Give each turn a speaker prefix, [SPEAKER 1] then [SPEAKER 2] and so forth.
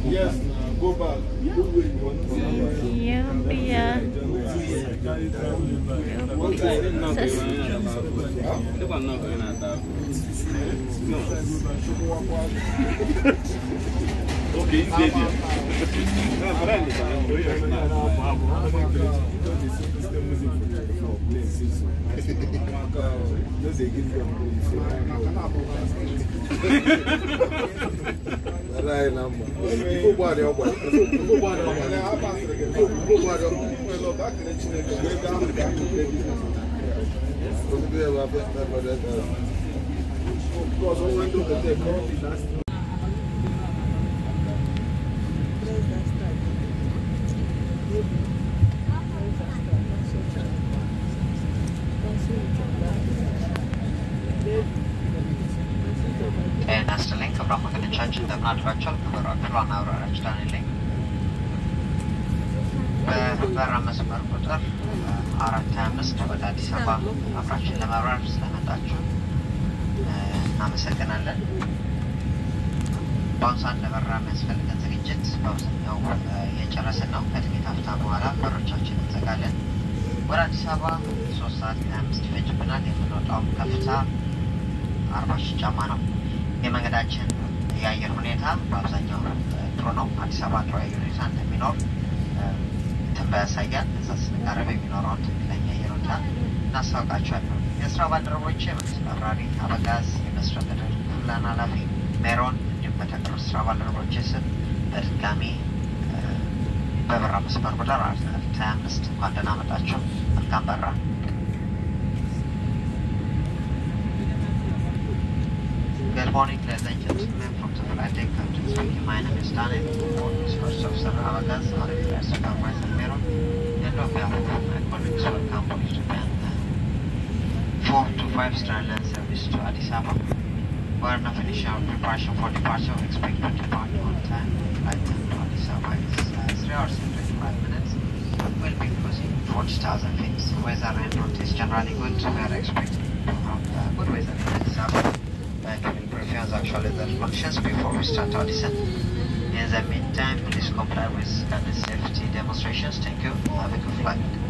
[SPEAKER 1] Yes, go back.
[SPEAKER 2] Biyyaa
[SPEAKER 1] Okay,
[SPEAKER 3] ናስተለኝ ክብራ መገነቻችን እንደምናድራቸው ክብሯን አብራራች ዳንልኝ በበራ መስመር ቁጥር 425 ወደ አዲስ አበባ አብራችን ለመብራር ስለመጣችሁ እናመሰግናለን። በአሁኑ ሰዓት ለበራ የሚያስፈልገን ዝግጅት በአብዛኛው የጨረስን ነው። ከጥቂት ሀፍታ በኋላ በሮቻችን እንዘጋለን። ወደ አዲስ አበባ 3 ሰዓት ከ25 ይፈጅብናል። የምንወጣው ከፍታ 40 ሺህ ጫማ ነው። የመንገዳችን የአየር ሁኔታ በአብዛኛው ጥሩ ነው። አዲስ አበባ ጥሩ የአየር ሁኔታ እንደሚኖር ትንበያ ያሳያል። እዛ ስንቃረብ የሚኖረውን ትክክለኛ የአየር ሁኔታ እናስታውቃችኋለን። የስራ ባልደረቦቼ መንግስት አብራሪ አበጋዝ፣ የመስሪያ ምድር ክፍላን ኃላፊ ሜሮን እንዲሁም በተቀሩት ስራ ባልደረቦቼ ስም በድጋሚ በበራ መስመር ቁጥር 425 እንኳን ደህና መጣችሁ። መልካም በራ። Good morning, ladies and gentlemen, from the flight deck. My name is Daniel, first officer Avagaz, our affairs supervisor Mero, and on behalf of my colleagues, welcome to Japan. 4 to 5 star land service to Addis Ababa. We are now finishing our preparation for departure. We expect to depart on time. Flight time to Addis Ababa is 3 hours and 25 minutes. We'll be cruising 40,000 feet. Weather and route is generally good. We are expecting to have good weather in Addis Ababa. Preference actually the functions before we start our descent. In the meantime, please comply with standard safety demonstrations. Thank you. Have a good flight.